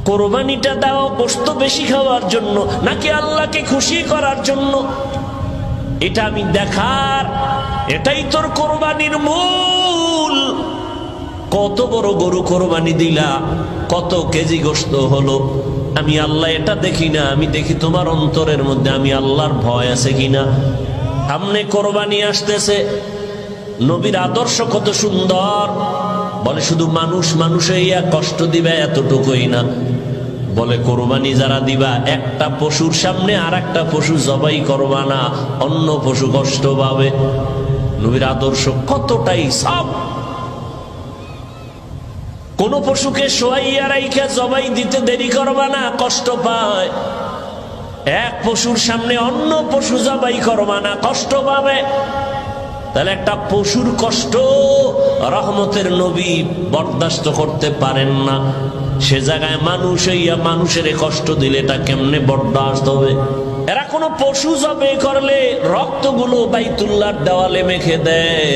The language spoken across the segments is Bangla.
কোরবানিটা দাও গোশত বেশি খাওয়ার জন্য নাকি আল্লাহকে খুশি করার জন্য? এটা আমি দেখার, এটাই তোর কোরবানির মূল। কত বড় গরু কোরবানি দিলা, কত কেজি গোশত হলো, আমি আল্লাহ এটা দেখি না, আমি দেখি তোমার অন্তরের মধ্যে আমি আল্লাহর ভয় আছে কিনা। সামনে কোরবানি আসতেছে, নবীর আদর্শ কত সুন্দর। বলে শুধু মানুষ মানুষে ইয়া কষ্ট দিবে এতটুকুই না, বলে কোরবানি যারা দিবা একটা পশুর সামনে আর একটা পশু জবাই করবা না, অন্য পশু কষ্ট পাবে। নবীর আদর্শ কতটাই সব। কোন পশুকে শোয়াইয়া রাইখা জবাই দিতে দেরি করবা না, কষ্ট পায়। এক পশুর সামনে অন্য পশু জবাই করবা না, কষ্ট পাবে। তাহলে একটা পশুর কষ্ট রহমতের নবী বরদাস্ত করতে পারেন না, সে জায়গায় মানুষ হইয়া মানুষের কষ্ট দিলে এটা কেমনে বরদাস্ত হবে? এরা কোনো পশু জবাই করলে রক্তগুলো বাইতুল্লাহর দেওয়ালে মেখে দেয়,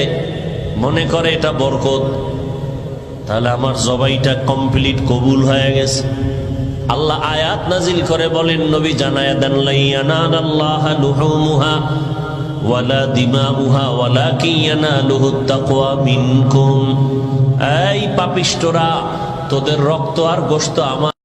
মনে করে এটা বরকত। তাহলে আমার জবাইটা কমপ্লিট কবুল হয়ে গেছে। আল্লাহ আয়াত নাজিল করে বলেন, নবী জানায়া দেন, লা ইয়ানালাল্লাহা লুহুমুহা ওয়ালা দিমাউহা ওয়ালাকিন ইয়ানালুহুত তাকওয়া মিনকুম। এই পাপিষ্ঠরা, তোদের রক্ত আর গোশত আমার